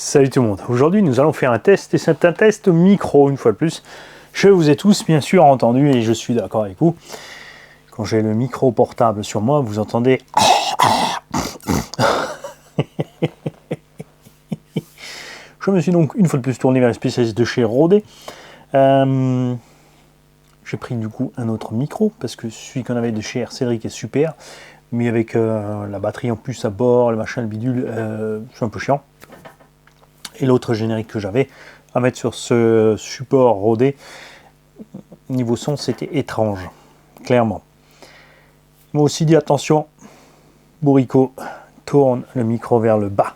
Salut tout le monde, aujourd'hui nous allons faire un test et c'est un test micro une fois de plus. Je vous ai tous bien sûr entendu et je suis d'accord avec vous. Quand j'ai le micro portable sur moi, vous entendez... Je me suis donc une fois de plus tourné vers les spécialistes de chez Rode. J'ai pris du coup un autre micro parce que celui qu'on avait de chez RCRI qui est super, mais avec la batterie en plus à bord, le machin, le bidule, c'est un peu chiant. Et l'autre générique que j'avais à mettre sur ce support Rode, niveau son, c'était étrange, clairement. Moi aussi dit attention, bourricot, tourne le micro vers le bas.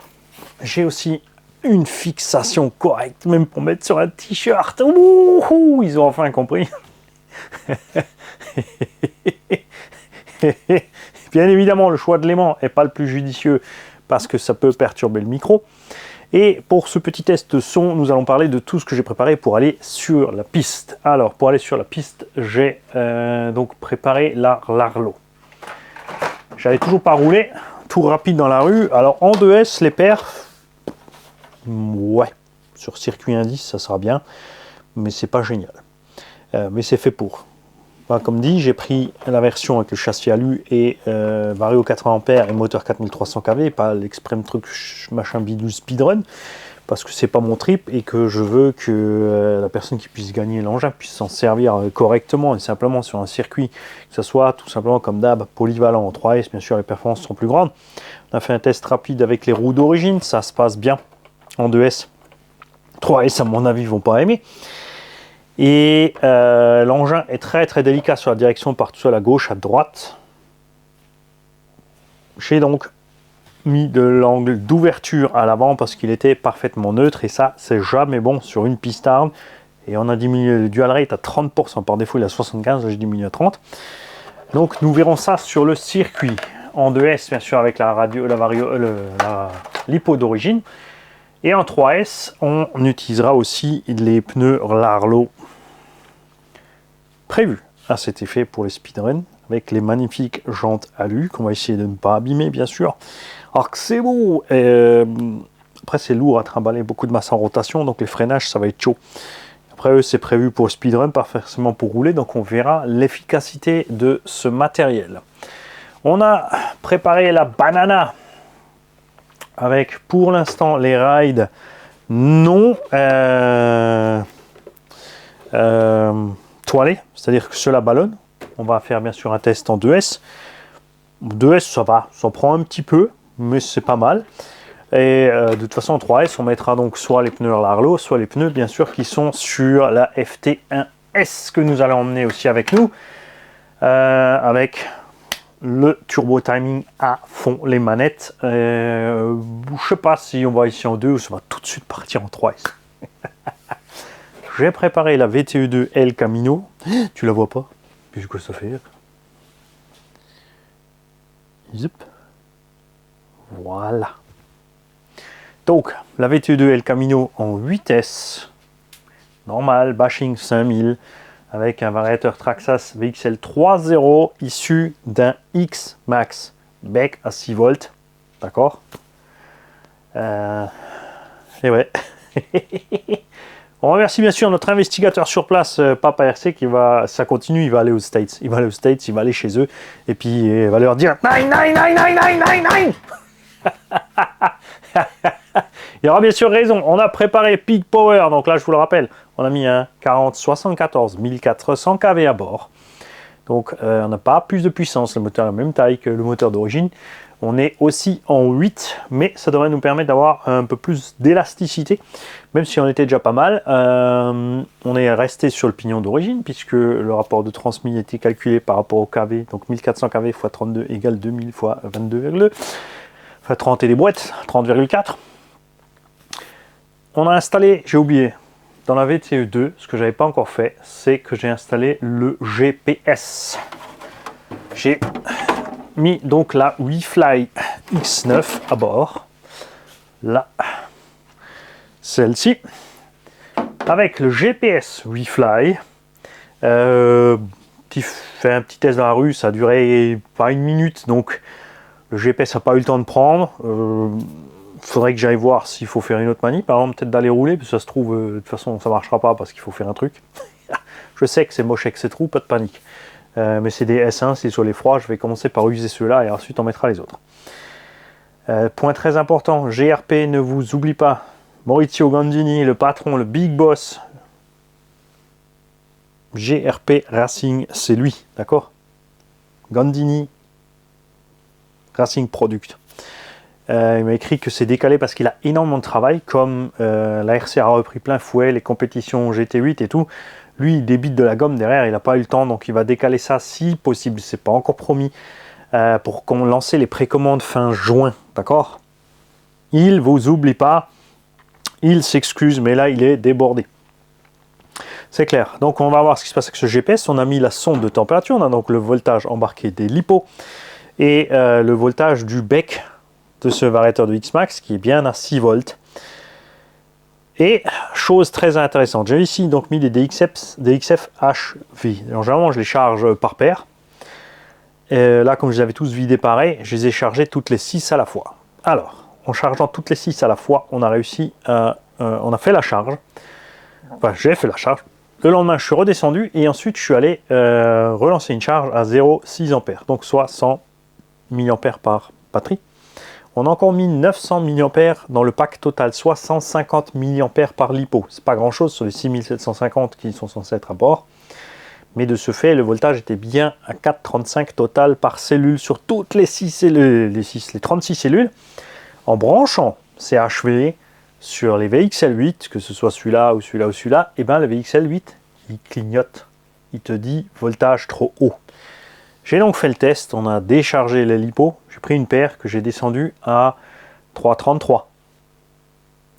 J'ai aussi une fixation correcte, même pour mettre sur un t-shirt. Ils ont enfin compris. Bien évidemment, le choix de l'aimant n'est pas le plus judicieux parce que ça peut perturber le micro. Et pour ce petit test son, nous allons parler de tout ce que j'ai préparé pour aller sur la piste. Alors, pour aller sur la piste, j'ai donc préparé l'Arlo. J'avais toujours pas roulé, tour rapide dans la rue. Alors, en 2S, les perfs, ouais, sur circuit indice, ça sera bien, mais c'est pas génial. Mais c'est fait pour. Enfin, comme dit, j'ai pris la version avec le châssis alu et vario 80 A et moteur 4300 kV, pas l'extrême truc machin bidule speedrun, parce que c'est pas mon trip et que je veux que la personne qui puisse gagner l'engin puisse s'en servir correctement et simplement sur un circuit, que ce soit tout simplement comme d'hab, polyvalent en 3S, bien sûr les performances sont plus grandes. On a fait un test rapide avec les roues d'origine, ça se passe bien en 2S. 3S à mon avis ils vont pas aimer. Et l'engin est très très délicat sur la direction, part tout seul à gauche, à droite. J'ai donc mis de l'angle d'ouverture à l'avant parce qu'il était parfaitement neutre et ça c'est jamais bon sur une pistarde. Et on a diminué le dual rate à 30%, par défaut il est à 75, j'ai diminué à 30. Donc nous verrons ça sur le circuit en 2S bien sûr avec la radio, l'hypo d'origine. Et en 3S on utilisera aussi les pneus Larlo prévu à cet effet pour les speedrun avec les magnifiques jantes alu qu'on va essayer de ne pas abîmer bien sûr. Alors que c'est beau, après c'est lourd à trimballer, beaucoup de masse en rotation, donc les freinages ça va être chaud. Après eux c'est prévu pour le speedrun, pas forcément pour rouler, donc on verra l'efficacité de ce matériel. On a préparé la banana avec pour l'instant les rides non toilés, c'est-à-dire que cela ballonne. On va faire bien sûr un test en 2S. 2S ça va, ça prend un petit peu, mais c'est pas mal. Et de toute façon en 3S on mettra donc soit les pneus Larlo, soit les pneus bien sûr qui sont sur la FT1S que nous allons emmener aussi avec nous, avec le turbo timing à fond, les manettes. Je sais pas si on va ici en 2 ou ça va tout de suite partir en 3S. J'ai préparé la VTE2 El Camino. Tu la vois pas? Qu'est-ce que ça fait? Zip. Voilà. Donc, la VTE2 El Camino en 8S. Normal, bashing 5000. Avec un variateur Traxxas VXL 3.0 issu d'un X-Max bec à 6 volts. D'accord? Et ouais. On remercie bien sûr notre investigateur sur place, Papa RC, qui va, ça continue, il va aller aux States. Il va aller aux States, il va aller chez eux, et puis il va leur dire 9, 9, 9, 9, 9, 9, 9. Il aura bien sûr raison, on a préparé Peak Power, donc là je vous le rappelle, on a mis un 4074 1400 kV à bord. Donc on n'a pas plus de puissance, le moteur est la même taille que le moteur d'origine. On est aussi en 8, mais ça devrait nous permettre d'avoir un peu plus d'élasticité, même si on était déjà pas mal. On est resté sur le pignon d'origine, puisque le rapport de transmis était calculé par rapport au kV, donc 1400 kV x 32 égale 2000 x 22,2, enfin 30 et des boîtes, 30,4. On a installé, j'ai oublié, dans la VTE2, ce que j'avais pas encore fait, c'est que j'ai installé le GPS. J'ai mis donc la WeFly X9 à bord, là, celle-ci, avec le GPS WeFly. Fait un petit test dans la rue, ça a duré pas une minute, donc le GPS n'a pas eu le temps de prendre. faudrait que j'aille voir s'il faut faire une autre manip, par exemple peut-être d'aller rouler, parce que ça se trouve, de toute façon ça marchera pas parce qu'il faut faire un truc. Je sais que c'est moche avec ces trous, pas de panique. Mais c'est des S1, c'est sur les froids, je vais commencer par user ceux-là et ensuite on mettra les autres. Point très important, GRP, ne vous oublie pas. Maurizio Gandini, le patron, le big boss. GRP Racing, c'est lui, d'accord? Gandini Racing Product. Il m'a écrit que c'est décalé parce qu'il a énormément de travail, comme la RCR a repris plein fouet, les compétitions GT8 et tout. Lui, il débite de la gomme derrière, il n'a pas eu le temps, donc il va décaler ça si possible, c'est pas encore promis, pour qu'on lance les précommandes fin juin, d'accord? Il vous oublie pas, il s'excuse, mais là, il est débordé. C'est clair. Donc, on va voir ce qui se passe avec ce GPS. On a mis la sonde de température, on a donc le voltage embarqué des LiPo et le voltage du bec de ce variateur de X-Max qui est bien à 6 volts. Et chose très intéressante, j'ai ici donc mis des DXF HV. Alors, généralement, je les charge par paire. Là, comme je les avais tous vidés pareil, je les ai chargés toutes les 6 à la fois. Alors, en chargeant toutes les 6 à la fois, on a réussi à... on a fait la charge. Enfin, j'ai fait la charge. Le lendemain, je suis redescendu et ensuite, je suis allé relancer une charge à 0,6 A. Donc, soit 100 mA par batterie. On a encore mis 900 mA dans le pack total, soit 150 mA par LiPo. C'est pas grand chose sur les 6750 qui sont censés être à bord. Mais de ce fait, le voltage était bien à 4,35 total par cellule sur toutes les 6 cellules, les 36 cellules. En branchant ces HV sur les VXL8, que ce soit celui-là ou celui-là ou celui-là, et bien le VXL8, il clignote. Il te dit voltage trop haut. J'ai donc fait le test, on a déchargé les LiPo, j'ai pris une paire que j'ai descendu à 3,33.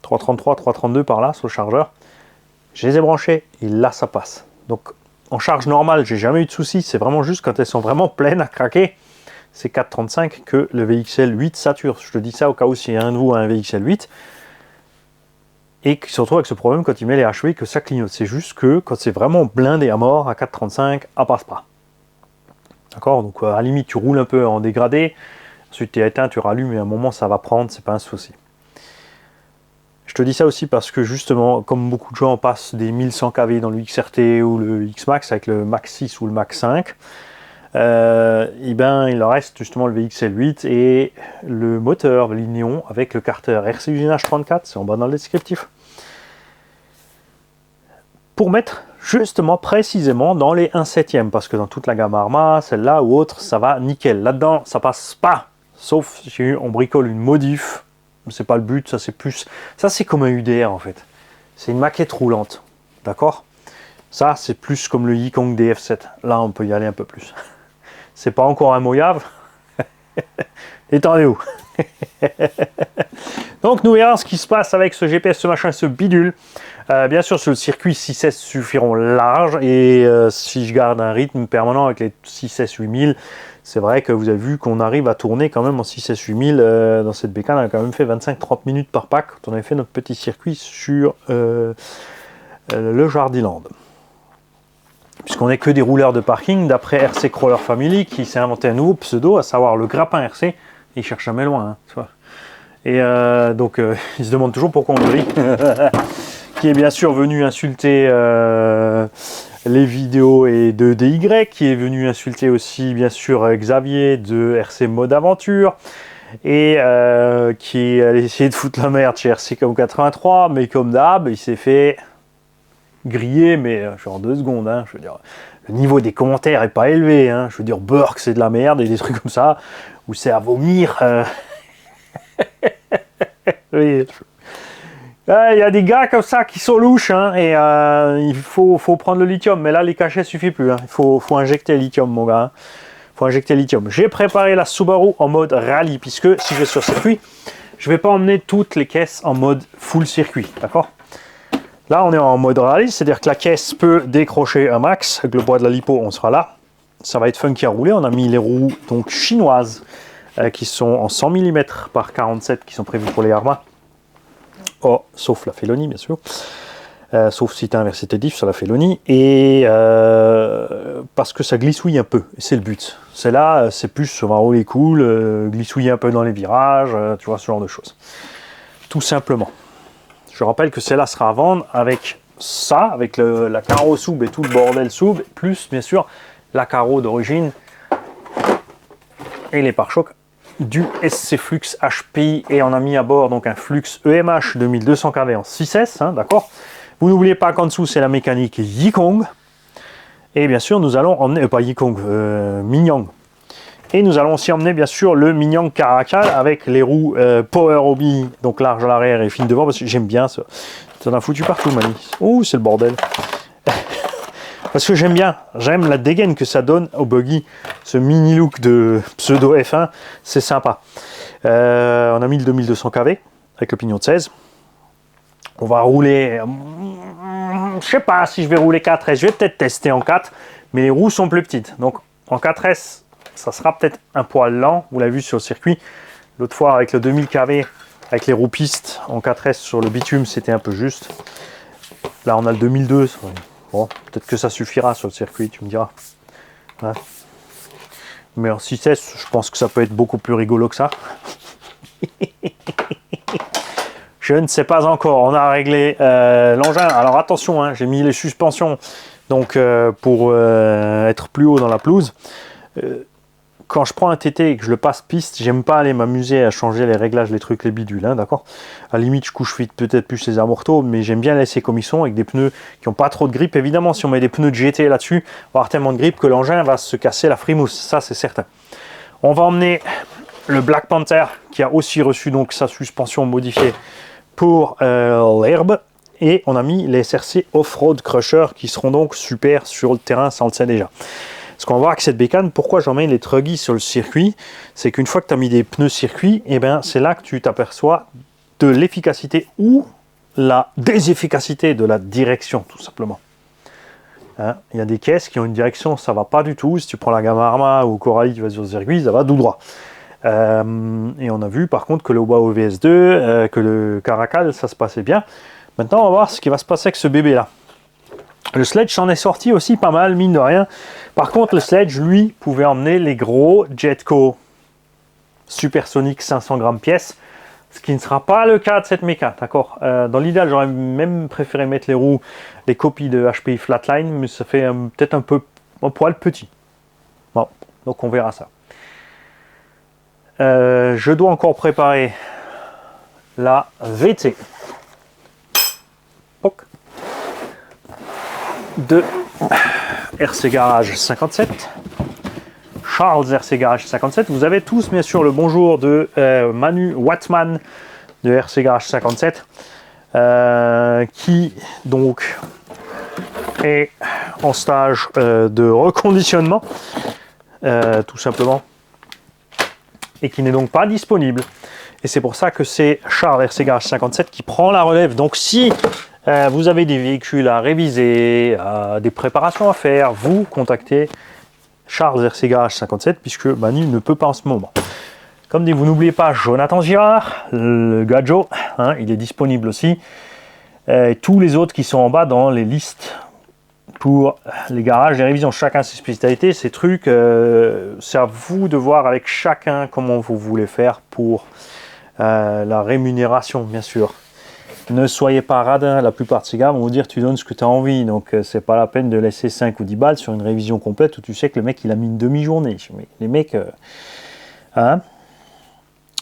3,33, 3,32 par là sur le chargeur. Je les ai branchés et là ça passe. Donc en charge normale, j'ai jamais eu de soucis, c'est vraiment juste quand elles sont vraiment pleines à craquer. C'est 4,35 que le VXL8 sature. Je te dis ça au cas où s'il y a un de vous a un VXL8 et qui se retrouve avec ce problème quand il met les HV que ça clignote. C'est juste que quand c'est vraiment blindé à mort à 4,35, elle passe pas. D'accord, donc à la limite tu roules un peu en dégradé, ensuite tu es éteint, tu rallumes et à un moment ça va prendre, c'est pas un souci. Je te dis ça aussi parce que justement, comme beaucoup de gens passent des 1100 kV dans le XRT ou le X-Max avec le Max 6 ou le Max 5, et ben, il leur reste justement le VXL8 et le moteur de Linéon avec le carter RC Usinage 34, c'est en bas dans le descriptif. Pour mettre justement précisément dans les 1/7, parce que dans toute la gamme Arma, celle-là ou autre, ça va nickel. Là-dedans, ça passe pas, sauf si on bricole une modif, c'est pas le but, ça c'est plus, ça c'est comme un UDR en fait, c'est une maquette roulante, d'accord? Ça c'est plus comme le Yikong DF7, là on peut y aller un peu plus. C'est pas encore un Mojave, étendez-vous. Donc nous verrons ce qui se passe avec ce GPS, ce machin, ce bidule. Bien sûr sur le circuit 6S suffiront large et si je garde un rythme permanent avec les 6S 8000, c'est vrai que vous avez vu qu'on arrive à tourner quand même en 6S 8000 dans cette bécane. On a quand même fait 25-30 minutes par pack quand on avait fait notre petit circuit sur le Jardiland. Puisqu'on n'est que des rouleurs de parking, d'après RC Crawler Family, qui s'est inventé un nouveau pseudo, à savoir le grappin RC. Il cherche jamais loin, hein, tu vois. Et donc, il se demande toujours pourquoi on le rit. Qui est bien sûr venu insulter les vidéos et de DY, qui est venu insulter aussi, bien sûr, Xavier de RC Mode Aventure, et qui a essayé de foutre la merde chez RCCom 83, mais comme d'hab, il s'est fait griller, mais genre 2 secondes, hein, je veux dire, le niveau des commentaires est pas élevé, hein, je veux dire, Burke c'est de la merde et des trucs comme ça, où c'est à vomir. Oui. Il y a des gars comme ça qui sont louches, hein, et il faut prendre le lithium, mais là les cachets suffit plus, hein. Il faut injecter le lithium mon gars, hein. Faut injecter le lithium. J'ai préparé la Subaru en mode rallye, puisque si je vais sur circuit, je vais pas emmener toutes les caisses en mode full circuit, d'accord? Là, on est en mode rallye, c'est-à-dire que la caisse peut décrocher un max. Avec le bois de la LiPo, on sera là. Ça va être funky à rouler. On a mis les roues donc chinoises qui sont en 100 mm par 47 qui sont prévues pour les Arma. Oh, sauf la Felony, bien sûr. Sauf si tu as inversé tes diffs sur la Felony. Et parce que ça glissouille un peu. C'est le but. C'est là, c'est plus, on va rouler cool, glissouiller un peu dans les virages, tu vois, ce genre de choses. tout simplement. Je rappelle que celle-là sera à vendre avec ça, avec la carreau sub et tout le bordel sub, plus bien sûr la carreau d'origine et les pare-chocs du SC Flux HPI, et on a mis à bord donc un Flux EMH 2200 kV en 6S, hein, d'accord. Vous n'oubliez pas qu'en dessous c'est la mécanique Yikong, et bien sûr nous allons emmener, pas Yikong, Mingyang, et nous allons aussi emmener bien sûr le Mingyang Caracal avec les roues Power Hobby, donc large à l'arrière et fine devant, parce que j'aime bien ça. T'en as foutu partout, Mani. Oh, c'est le bordel. Parce que j'aime la dégaine que ça donne au buggy, ce mini look de pseudo F1, c'est sympa. On a mis le 2200 kV avec le pignon de 16. On va rouler, je sais pas si je vais rouler 4S, je vais peut-être tester en 4, mais les roues sont plus petites. Donc en 4S, ça sera peut-être un poil lent, vous l'avez vu sur le circuit. L'autre fois avec le 2000 kV, avec les roues pistes en 4S sur le bitume, c'était un peu juste. Là on a le 2002. Bon, peut-être que ça suffira sur le circuit, tu me diras. Ouais. Mais en 6S, je pense que ça peut être beaucoup plus rigolo que ça. Je ne sais pas encore. On a réglé l'engin. Alors attention, hein, j'ai mis les suspensions donc, pour être plus haut dans la pelouse. Quand je prends un TT et que je le passe piste, j'aime pas aller m'amuser à changer les réglages, les trucs, les bidules, hein, d'accord. À la limite, je couche vite peut-être plus les amortos, mais j'aime bien laisser comme ils sont, avec des pneus qui n'ont pas trop de grippe. Évidemment, si on met des pneus de GT là-dessus, on va avoir tellement de grippe que l'engin va se casser la frimousse, ça c'est certain. On va emmener le Black Panther, qui a aussi reçu donc sa suspension modifiée pour l'herbe, et on a mis les SRC Off-Road Crusher, qui seront donc super sur le terrain, ça on le sait déjà. Ce qu'on va voir avec cette bécane, pourquoi j'emmène les truggies sur le circuit, c'est qu'une fois que tu as mis des pneus circuit, et ben c'est là que tu t'aperçois de l'efficacité ou la désefficacité de la direction, tout simplement. Hein, il y a des caisses qui ont une direction, ça va pas du tout. Si tu prends la gamme Arma ou Coralie, tu vas sur le circuit, ça va tout droit. Et on a vu par contre que le Oba OVS2, que le Caracal, ça se passait bien. Maintenant, on va voir ce qui va se passer avec ce bébé-là. Le Sledge s'en est sorti aussi pas mal, mine de rien. Par contre, le Sledge, lui, pouvait emmener les gros Jetco Supersonic 500 grammes pièce, ce qui ne sera pas le cas de cette méca, d'accord. Dans l'idéal, j'aurais même préféré mettre les roues, les copies de HPI Flatline, mais ça fait peut-être un poil petit. Bon, donc on verra ça. Je dois encore préparer la VT. De RC Garage 57, Charles RC Garage 57. Vous avez tous bien sûr le bonjour de Manu Wattman de RC Garage 57 qui donc est en stage de reconditionnement tout simplement, et qui n'est donc pas disponible, et c'est pour ça que c'est Charles RC Garage 57 qui prend la relève. Donc si vous avez des véhicules à réviser, des préparations à faire, vous contactez Charles RC Garage 57, puisque Manu ne peut pas en ce moment. Comme dit, vous n'oubliez pas Jonathan Girard, le Gadjo, hein, il est disponible aussi. Tous les autres qui sont en bas dans les listes pour les garages, les révisions, chacun ses spécialités, ses trucs. C'est à vous de voir avec chacun comment vous voulez faire pour la rémunération, bien sûr. Ne soyez pas radin, la plupart de ces gars vont vous dire tu donnes ce que tu as envie, donc c'est pas la peine de laisser 5 ou 10 balles sur une révision complète où tu sais que le mec il a mis une demi-journée. Les mecs, hein.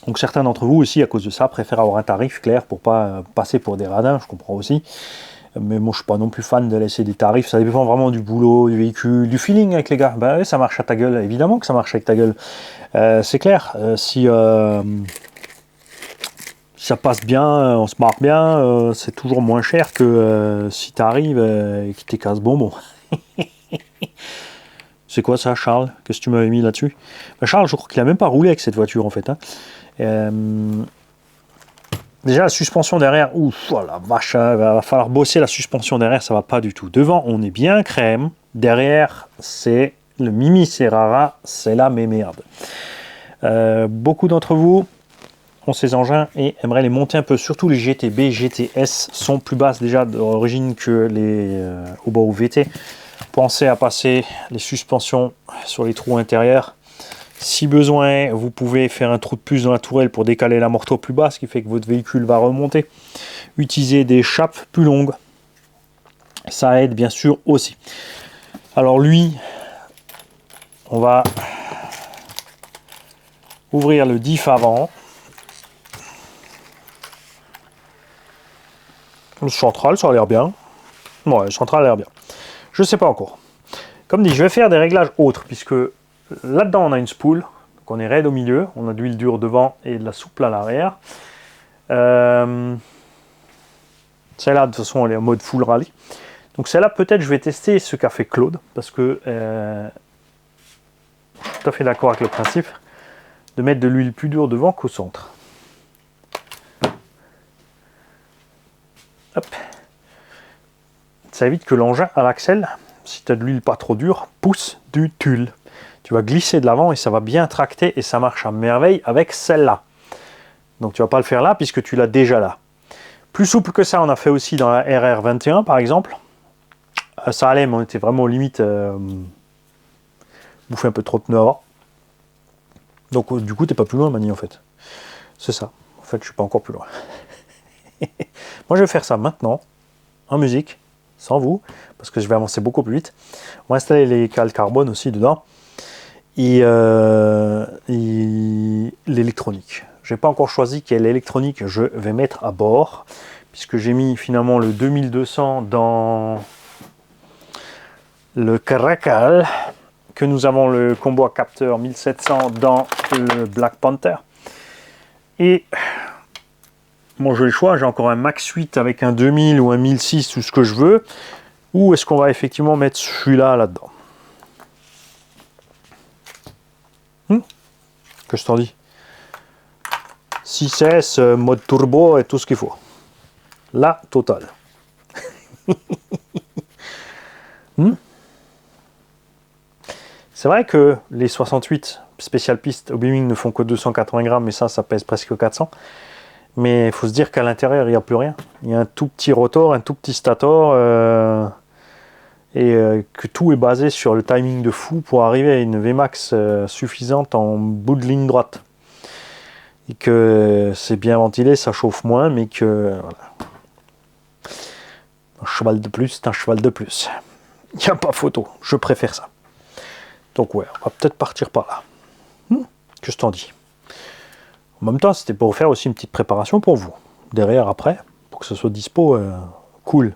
Donc certains d'entre vous aussi à cause de ça préfèrent avoir un tarif clair pour pas passer pour des radins, je comprends aussi. Mais moi je suis pas non plus fan de laisser des tarifs, ça dépend vraiment du boulot, du véhicule, du feeling avec les gars. Ben ouais, ça marche à ta gueule, évidemment que ça marche avec ta gueule. C'est clair, si ça passe bien, on se marre bien, c'est toujours moins cher que si tu arrives et qu'il t'écasse bonbon. C'est quoi ça, Charles? Qu'est-ce que tu m'avais mis là-dessus? Ben Charles, je crois qu'il a même pas roulé avec cette voiture en fait. Hein. Déjà la suspension derrière, ouf, oh la vache, il va falloir bosser la suspension derrière, ça va pas du tout. Devant, on est bien crème. Derrière, c'est le Mimi Serrara, c'est la mémerde. Beaucoup d'entre vous ont ces engins et aimeraient les monter un peu, surtout les GTB, GTS sont plus basses déjà d'origine que les Oba VT. Pensez à passer les suspensions sur les trous intérieurs, Si besoin, vous pouvez faire un trou de plus dans la tourelle pour décaler l'amorto plus bas, ce qui fait que votre véhicule va remonter. Utilisez des chapes plus longues. Ça aide bien sûr aussi. Alors lui, on va ouvrir le diff avant. Le central, ça a l'air bien. Ouais, le central a l'air bien. Je sais pas encore. Comme dit, je vais faire des réglages autres, puisque là-dedans on a une spool, donc on est raide au milieu, on a de l'huile dure devant et de la souple à l'arrière. Celle-là, de toute façon, elle est en mode full rallye. Donc celle-là, peut-être je vais tester ce qu'a fait Claude, parce que je suis tout à fait d'accord avec le principe de mettre de l'huile plus dure devant qu'au centre. Hop. Ça évite que l'engin à l'axle, si tu as de l'huile pas trop dure, pousse du tulle. Tu vas glisser de l'avant et ça va bien tracter et ça marche à merveille avec celle-là. Donc tu vas pas le faire là puisque tu l'as déjà là. Plus souple que ça, on a fait aussi dans la RR21 par exemple. Ça allait, mais on était vraiment limite bouffer un peu trop de pneus avant. Donc du coup, t'es pas plus loin, Mani, en fait. C'est ça. En fait, je suis pas encore plus loin. Moi, je vais faire ça maintenant, en musique, sans vous, parce que je vais avancer beaucoup plus vite. On va installer les cales carbone aussi dedans. Et l'électronique. Je n'ai pas encore choisi quelle électronique je vais mettre à bord, puisque j'ai mis finalement le 2200 dans le Caracal, que nous avons le combo à capteur 1700 dans le Black Panther. Et bon, j'ai le choix, j'ai encore un Max 8 avec un 2000 ou un 1006 ou ce que je veux, ou est-ce qu'on va effectivement mettre celui-là là-dedans? Que je t'en dis? 6S, mode turbo et tout ce qu'il faut. La totale. C'est vrai que les 68 spécial piste au Beaming ne font que 280 grammes, mais ça pèse presque 400. Mais il faut se dire qu'à l'intérieur, il n'y a plus rien. Il y a un tout petit rotor, un tout petit stator, que tout est basé sur le timing de fou pour arriver à une Vmax suffisante en bout de ligne droite. Et que c'est bien ventilé, ça chauffe moins, mais que voilà. Un cheval de plus, c'est un cheval de plus. Il n'y a pas photo, je préfère ça. Donc ouais, on va peut-être partir par là. Que je t'en dis. En même temps, c'était pour faire aussi une petite préparation pour vous. Derrière, après, pour que ce soit dispo, cool.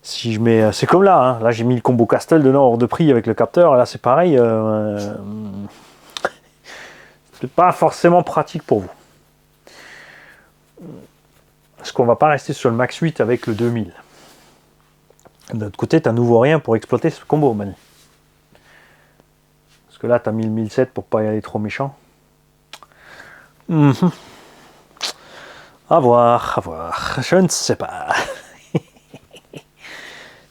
Si je mets, c'est comme là, hein. Là j'ai mis le combo Castel dedans hors de prix avec le capteur. Là c'est pareil. C'est pas forcément pratique pour vous. Parce qu'on va pas rester sur le Max 8 avec le 2000. De l'autre côté, tu n'as nouveau rien pour exploiter ce combo, Mani. Parce que là, tu as mis le 1007 pour pas y aller trop méchant. À voir, à voir. Je ne sais pas.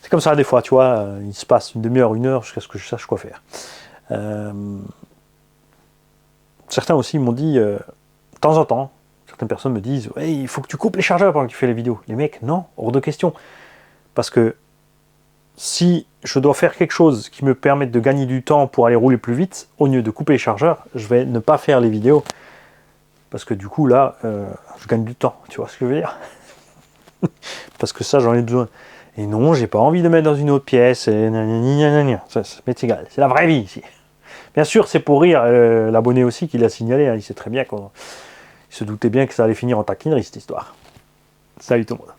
C'est comme ça des fois, tu vois. Il se passe une demi-heure, une heure jusqu'à ce que je sache quoi faire. Certains aussi m'ont dit, de temps en temps, certaines personnes me disent hey, il faut que tu coupes les chargeurs pendant que tu fais les vidéos. Les mecs, non, hors de question. Parce que si je dois faire quelque chose qui me permette de gagner du temps pour aller rouler plus vite, au lieu de couper les chargeurs, je vais ne pas faire les vidéos. Parce que du coup, là, je gagne du temps. Tu vois ce que je veux dire? Parce que ça, j'en ai besoin. Et non, j'ai pas envie de mettre dans une autre pièce. Et ça m'est égal. C'est la vraie vie ici. Bien sûr, c'est pour rire. L'abonné aussi qui l'a signalé. Hein, il sait très bien qu'il se doutait bien que ça allait finir en taquinerie, cette histoire. Salut tout le monde.